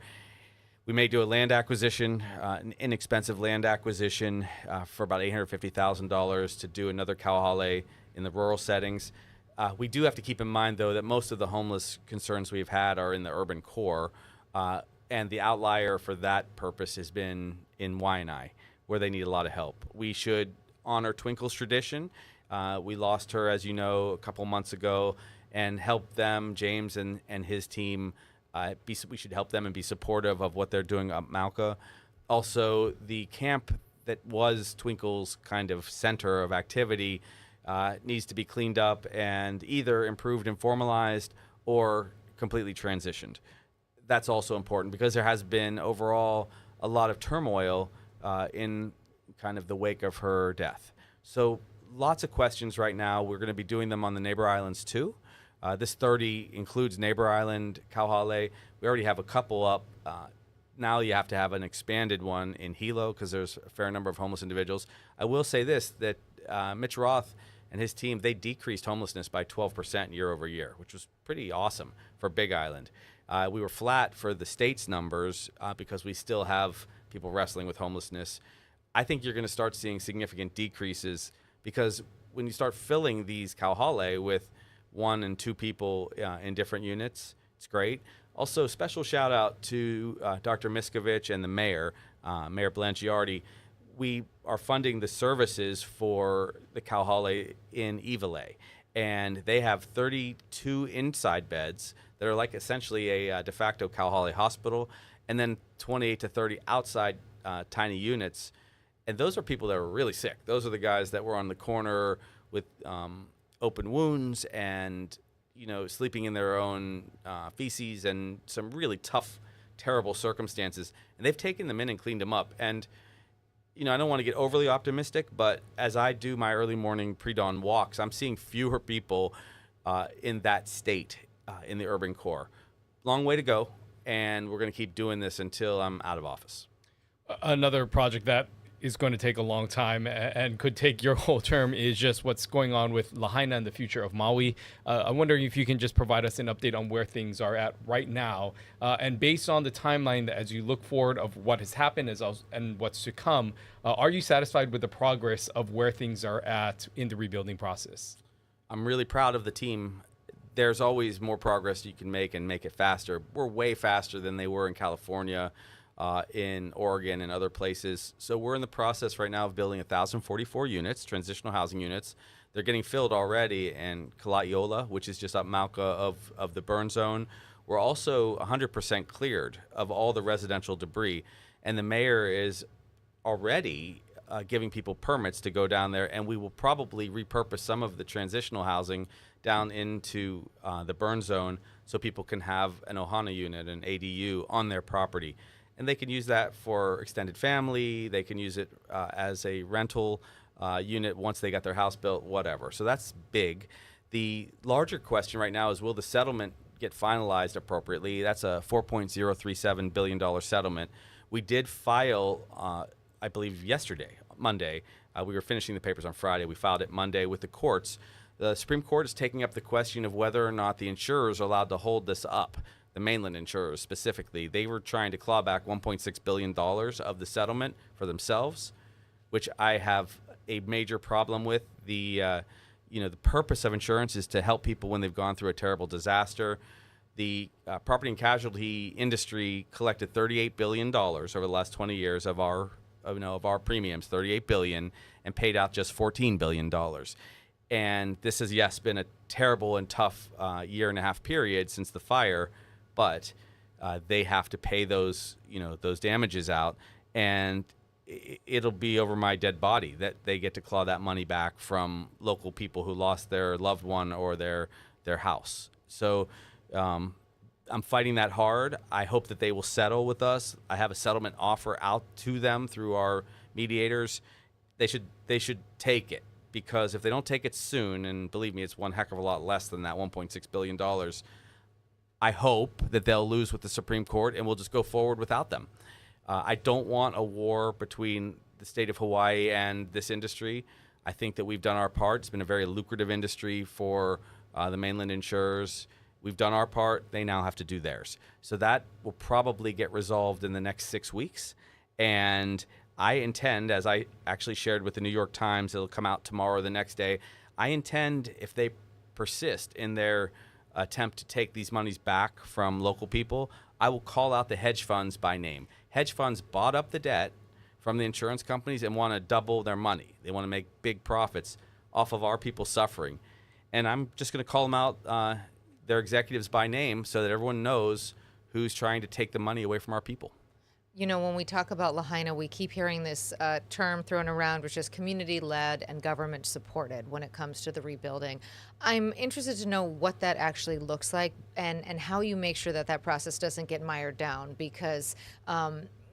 We may do a land acquisition, an inexpensive land acquisition for about $850,000 to do another Kauhale in the rural settings. We do have to keep in mind, though, that most of the homeless concerns we've had are in the urban core, and the outlier for that purpose has been in Waianae, where they need a lot of help. We should honor Twinkle's tradition. We lost her, as you know, a couple months ago, and help them, James and his team. We should help them and be supportive of what they're doing up Mauka. Also, the camp that was Twinkle's kind of center of activity needs to be cleaned up and either improved and formalized or completely transitioned. That's also important because there has been overall a lot of turmoil in kind of the wake of her death. So lots of questions right now. We're going to be doing them on the neighbor islands too. This 30 includes Neighbor Island, Kauhale. We already have a couple up. Now you have to have an expanded one in Hilo because there's a fair number of homeless individuals. I will say this, that Mitch Roth and his team, they decreased homelessness by 12% year over year, which was pretty awesome for Big Island. We were flat for the state's numbers because we still have people wrestling with homelessness. I think you're going to start seeing significant decreases because when you start filling these Kauhale with 1 and 2 people in different units, it's great. Also, special shout out to Dr. Miskovich and the mayor, Mayor Blanchiardi. We are funding the services for the Kauhale in Iwilei, and they have 32 inside beds that are like essentially a de facto Kauhale hospital, and then 28 to 30 outside tiny units. And those are people that are really sick. Those are the guys that were on the corner with open wounds and, sleeping in their own feces and some really tough, terrible circumstances. And they've taken them in and cleaned them up. And, I don't want to get overly optimistic, but as I do my early morning pre-dawn walks, I'm seeing fewer people in that state in the urban core. Long way to go, and we're going to keep doing this until I'm out of office. Another project that is going to take a long time and could take your whole term is just what's going on with Lahaina and the future of Maui. I'm wondering if you can just provide us an update on where things are at right now. And based on the timeline that as you look forward of what has happened and what's to come, are you satisfied with the progress of where things are at in the rebuilding process? I'm really proud of the team. There's always more progress you can make and make it faster. We're way faster than they were in California, in Oregon and other places. So we're in the process right now of building 1,044 units, transitional housing units. They're getting filled already in Kalaiola, which is just up Mauka of the burn zone. We're also 100% cleared of all the residential debris. And the mayor is already giving people permits to go down there, and we will probably repurpose some of the transitional housing down into the burn zone so people can have an Ohana unit, an ADU, on their property. And they can use that for extended family. They can use it as a rental unit once they got their house built, whatever. So that's big. The larger question right now is, will the settlement get finalized appropriately? That's a $4.037 billion settlement. We did file, I believe, yesterday, Monday. We were finishing the papers on Friday. We filed it Monday with the courts. the Supreme Court is taking up the question of whether or not the insurers are allowed to hold this up. The mainland insurers specifically, they were trying to claw back $1.6 billion of the settlement for themselves, which I have a major problem with. The purpose of insurance is to help people when they've gone through a terrible disaster. The property and casualty industry collected $38 billion over the last 20 years of our premiums, $38 billion, and paid out just $14 billion. And this has, yes, been a terrible and tough year and a half period since the fire, but they have to pay those damages out, and it'll be over my dead body that they get to claw that money back from local people who lost their loved one or their house. So I'm fighting that hard. I hope that they will settle with us. I have a settlement offer out to them through our mediators. They should take it, because if they don't take it soon, and believe me, it's one heck of a lot less than that $1.6 billion, I hope that they'll lose with the Supreme Court and we'll just go forward without them. I don't want a war between the state of Hawaii and this industry. I think that we've done our part. It's been a very lucrative industry for the mainland insurers. We've done our part. They now have to do theirs. So that will probably get resolved in the next 6 weeks. And I intend, as I actually shared with the New York Times, it'll come out tomorrow or the next day, I intend, if they persist in their attempt to take these monies back from local people, I will call out the hedge funds by name. Hedge funds bought up the debt from the insurance companies and want to double their money. They want to make big profits off of our people suffering. And I'm just going to call them out, their executives by name, so that everyone knows who's trying to take the money away from our people. You know, when we talk about Lahaina, we keep hearing this term thrown around, which is community-led and government-supported when it comes to the rebuilding. I'm interested to know what that actually looks like and how you make sure that that process doesn't get mired down, because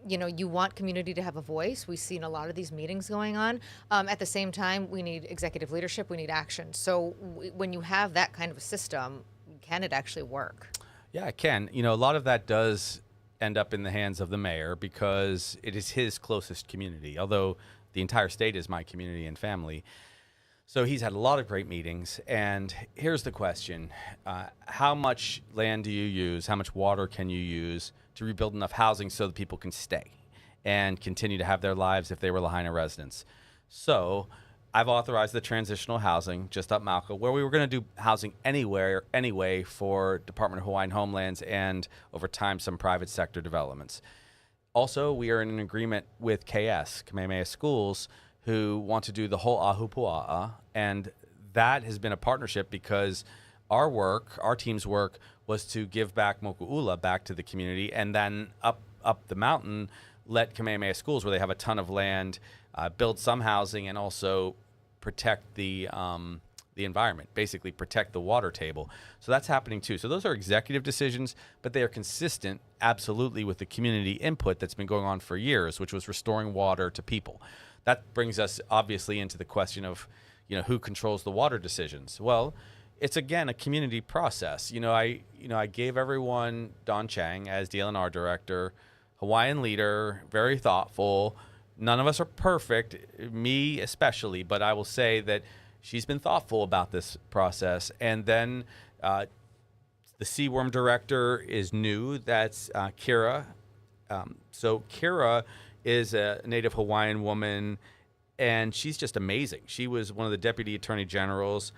you want community to have a voice. We've seen a lot of these meetings going on. At the same time, we need executive leadership. We need action. So when you have that kind of a system, can it actually work? Yeah, it can. A lot of that does end up in the hands of the mayor because it is his closest community, although the entire state is my community and family. So he's had a lot of great meetings. And here's the question. How much land do you use? How much water can you use to rebuild enough housing so that people can stay and continue to have their lives if they were Lahaina residents? So I've authorized the transitional housing just up Malka, where we were going to do housing anyway for Department of Hawaiian Homelands and over time some private sector developments. Also, we are in an agreement with KS, Kamehameha Schools, who want to do the whole Ahupua'a, and that has been a partnership because our team's work was to give back Moku'ula back to the community, and then up the mountain let Kamehameha Schools, where they have a ton of land, build some housing and also protect the environment, basically protect the water table. So that's happening too. So those are executive decisions, but they are consistent absolutely with the community input that's been going on for years, which was restoring water to people. That brings us obviously into the question of, who controls the water decisions. Well, it's again a community process. I gave everyone Dawn Chang as DLNR director, Hawaiian leader, very thoughtful. None of us are perfect, me especially, but I will say that she's been thoughtful about this process. And then the Seaworm director is new. That's Kira. So Kira is a Native Hawaiian woman, and she's just amazing. She was one of the deputy attorney generals.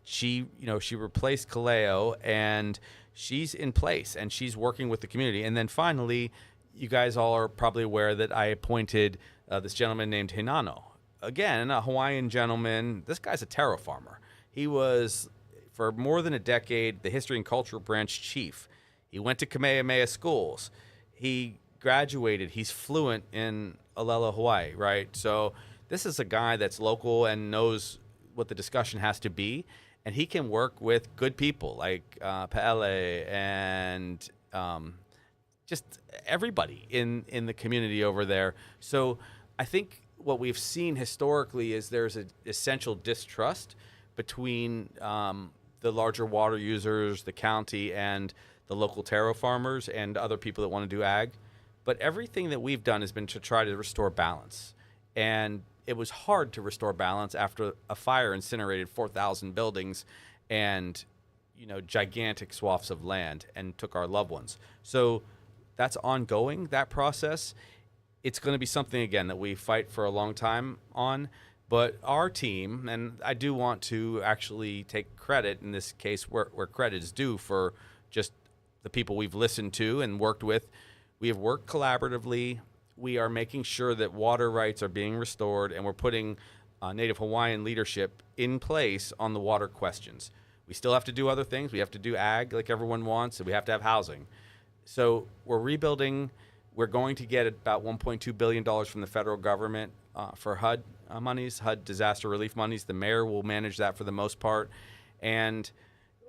She replaced Kaleo, and she's in place, and she's working with the community. And then finally, you guys all are probably aware that I appointed this gentleman named Hinano. Again, a Hawaiian gentleman. This guy's a taro farmer. He was, for more than a decade, the history and culture branch chief. He went to Kamehameha Schools. He graduated. He's fluent in Alela, Hawaii, right? So this is a guy that's local and knows what the discussion has to be, and he can work with good people like Pa'ele and just everybody in the community over there. So I think what we've seen historically is there's an essential distrust between the larger water users, the county, and the local taro farmers and other people that want to do ag. But everything that we've done has been to try to restore balance. And it was hard to restore balance after a fire incinerated 4,000 buildings and gigantic swaths of land and took our loved ones. So that's ongoing, that process. It's going to be something, again, that we fight for a long time on. But our team, and I do want to actually take credit in this case where credit is due for just the people we've listened to and worked with. We have worked collaboratively. We are making sure that water rights are being restored, and we're putting Native Hawaiian leadership in place on the water questions. We still have to do other things. We have to do ag like everyone wants, and we have to have housing. So we're rebuilding. We're going to get about $1.2 billion from the federal government for HUD monies, HUD disaster relief monies. The mayor will manage that for the most part, and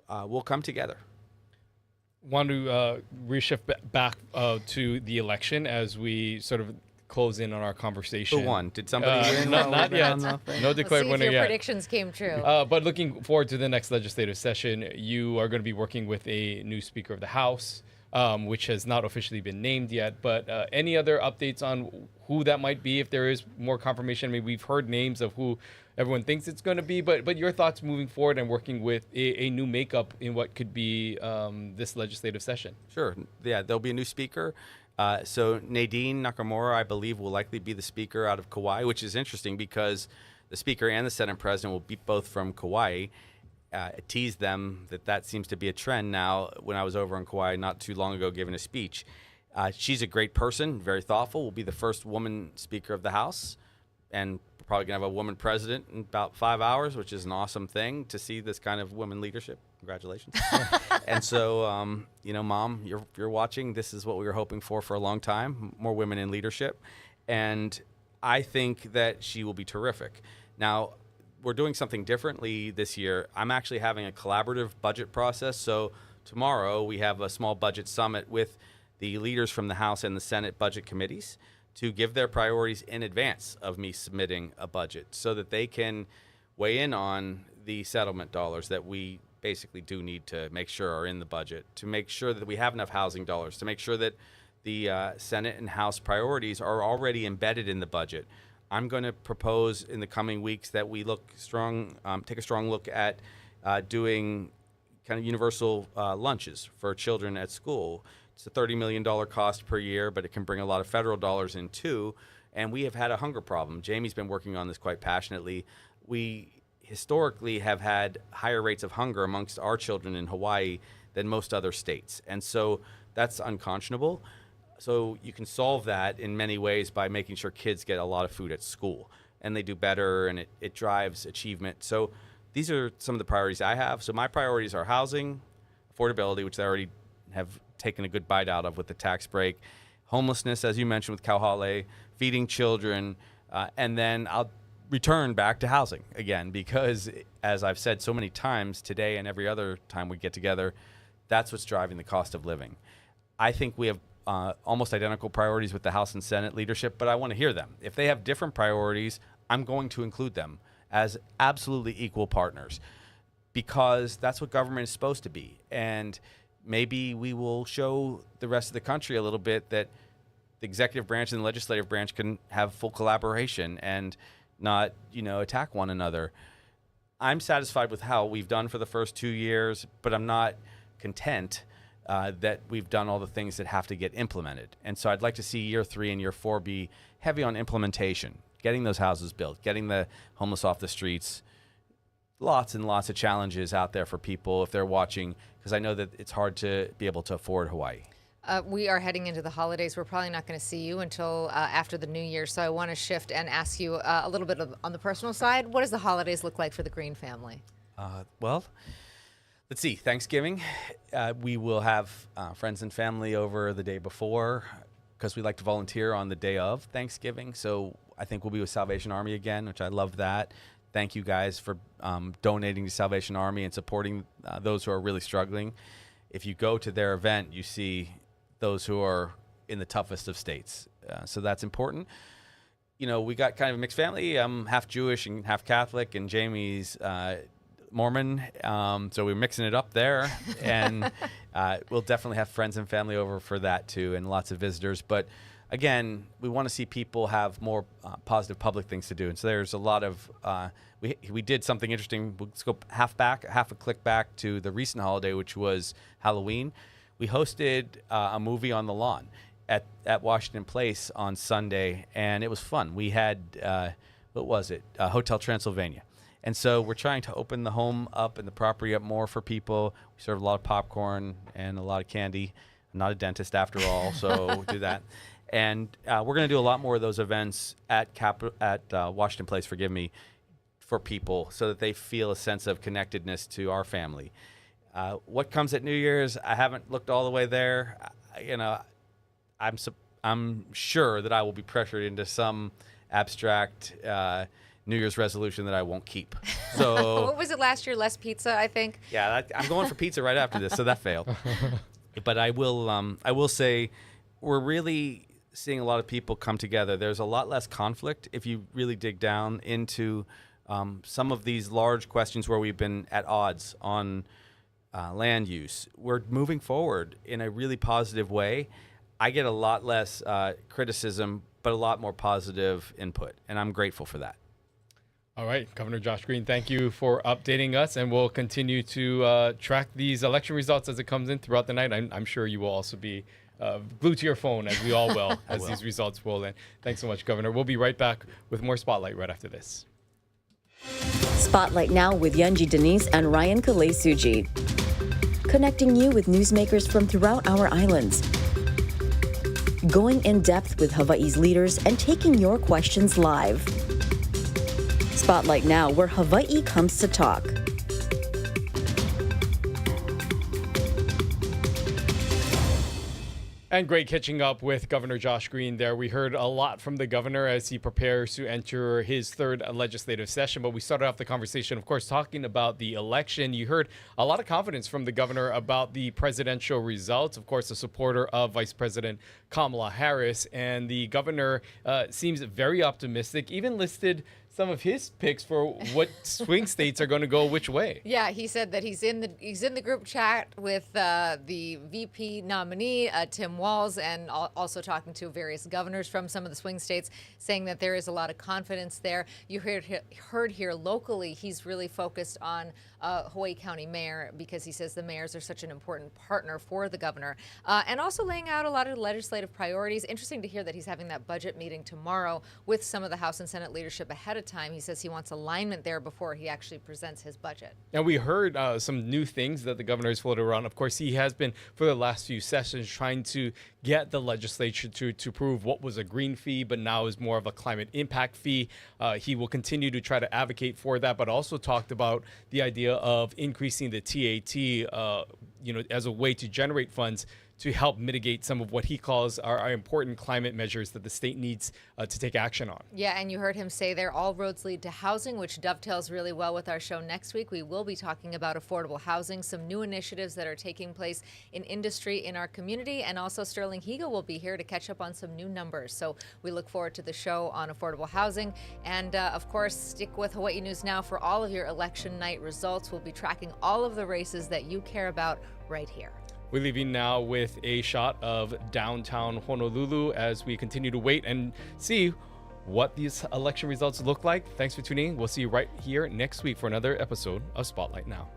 we'll come together. Want to reshift back to the election as we sort of close in on our conversation. Who won? Did somebody win? Not yet. No declared Let's see winner if your yet. predictions came true. But looking forward to the next legislative session, you are going to be working with a new Speaker of the House, which has not officially been named yet. But any other updates on who that might be, if there is more confirmation? I mean, we've heard names of who everyone thinks it's going to be, but your thoughts moving forward and working with a new makeup in what could be this legislative session. Sure. Yeah, there'll be a new speaker. So Nadine Nakamura, I believe, will likely be the speaker out of Kauai, which is interesting because the speaker and the Senate president will be both from Kauai. I teased them that seems to be a trend now. When I was over in Kauai not too long ago giving a speech, she's a great person, very thoughtful, will be the first woman Speaker of the House, and probably going to have a woman president in about 5 hours, which is an awesome thing to see this kind of women leadership. Congratulations. And so, Mom, you're watching. This is what we were hoping for a long time, more women in leadership. And I think that she will be terrific. Now, we're doing something differently this year. I'm actually having a collaborative budget process. So tomorrow we have a small budget summit with the leaders from the House and the Senate budget committees to give their priorities in advance of me submitting a budget so that they can weigh in on the settlement dollars that we basically do need to make sure are in the budget, to make sure that we have enough housing dollars, to make sure that the Senate and House priorities are already embedded in the budget. I'm going to propose in the coming weeks that we take a strong look at doing kind of universal lunches for children at school. It's a $30 million cost per year, but it can bring a lot of federal dollars in too. And we have had a hunger problem. Jamie's been working on this quite passionately. We historically have had higher rates of hunger amongst our children in Hawaii than most other states. And so that's unconscionable. So you can solve that in many ways by making sure kids get a lot of food at school and they do better, and it drives achievement. So these are some of the priorities I have. So my priorities are housing, affordability, which I already have taken a good bite out of with the tax break, homelessness, as you mentioned with Kauhale, feeding children, and then I'll return back to housing again, because as I've said so many times today and every other time we get together, that's what's driving the cost of living. I think we have almost identical priorities with the House and Senate leadership, but I want to hear them. If they have different priorities, I'm going to include them as absolutely equal partners, because that's what government is supposed to be. And maybe we will show the rest of the country a little bit that the executive branch and the legislative branch can have full collaboration and not, attack one another. I'm satisfied with how we've done for the first 2 years, but I'm not content that we've done all the things that have to get implemented. And so I'd like to see year 3 and year 4 be heavy on implementation, getting those houses built, getting the homeless off the streets. Lots and lots of challenges out there for people if they're watching, because I know that it's hard to be able to afford Hawaii. We are heading into the holidays. We're probably not going to see you until after the new year. So I want to shift and ask you a little bit on the personal side. What does the holidays look like for the Green family? Well, let's see. Thanksgiving, we will have friends and family over the day before, because we like to volunteer on the day of Thanksgiving. So I think we'll be with Salvation Army again, which I love that. Thank you guys for donating to Salvation Army and supporting those who are really struggling. If you go to their event, you see those who are in the toughest of states. So that's important. We got kind of a mixed family. I'm half Jewish and half Catholic, and Jamie's Mormon. So we're mixing it up there. And we'll definitely have friends and family over for that too, and lots of visitors. But again, we want to see people have more positive public things to do. And so there's a lot of, we did something interesting. Let's go half a click back to the recent holiday, which was Halloween. We hosted a movie on the lawn at Washington Place on Sunday, and it was fun. We had, what was it? Hotel Transylvania. And so we're trying to open the home up and the property up more for people. We serve a lot of popcorn and a lot of candy. I'm not a dentist after all, so we'll do that. And we're going to do a lot more of those events at Washington Place, forgive me, for people so that they feel a sense of connectedness to our family. What comes at New Year's, I haven't looked all the way there. I'm sure that I will be pressured into some abstract New Year's resolution that I won't keep. So what was it last year? Less pizza, I think. Yeah, I'm going for pizza right after this, so that failed. But I will say we're really seeing a lot of people come together. There's a lot less conflict if you really dig down into some of these large questions where we've been at odds on land use. We're moving forward in a really positive way. I get a lot less criticism, but a lot more positive input, and I'm grateful for that. All right, Governor Josh Green, thank you for updating us, and we'll continue to track these election results as it comes in throughout the night. I'm sure you will also be glued to your phone, as we all will, as these results roll in. Thanks so much, Governor. We'll be right back with more Spotlight right after this. Spotlight now with Yunji Denise and Ryan Kalei-Suji. Connecting you with newsmakers from throughout our islands. Going in depth with Hawaii's leaders and taking your questions live. Spotlight now, where Hawaii comes to talk. And great catching up with Governor Josh Green there. We heard a lot from the governor as he prepares to enter his third legislative session. But we started off the conversation, of course, talking about the election. You heard a lot of confidence from the governor about the presidential results. Of course, a supporter of Vice President Kamala Harris. And the governor seems very optimistic, even listed some of his picks for what swing states are going to go which way. Yeah, he said that he's in the group chat with the VP nominee, Tim Walz, and also talking to various governors from some of the swing states, saying that there is a lot of confidence there. You heard here locally, he's really focused on Hawaii County Mayor, because he says the mayors are such an important partner for the governor, and also laying out a lot of legislative priorities. Interesting to hear that he's having that budget meeting tomorrow with some of the House and Senate leadership ahead of time. He says he wants alignment there before he actually presents his budget. And we heard some new things that the governor has floated around. Of course, he has been, for the last few sessions, trying to get the legislature to prove what was a green fee, but now is more of a climate impact fee. He will continue to try to advocate for that, but also talked about the idea of increasing the TAT, as a way to generate funds to help mitigate some of what he calls are important climate measures that the state needs to take action on. Yeah, and you heard him say there, all roads lead to housing, which dovetails really well with our show next week. We will be talking about affordable housing, some new initiatives that are taking place in industry in our community, and also Sterling Higa will be here to catch up on some new numbers. So we look forward to the show on affordable housing. And of course, stick with Hawaii News Now for all of your election night results. We'll be tracking all of the races that you care about right here. We're leaving now with a shot of downtown Honolulu as we continue to wait and see what these election results look like. Thanks for tuning in. We'll see you right here next week for another episode of Spotlight Now.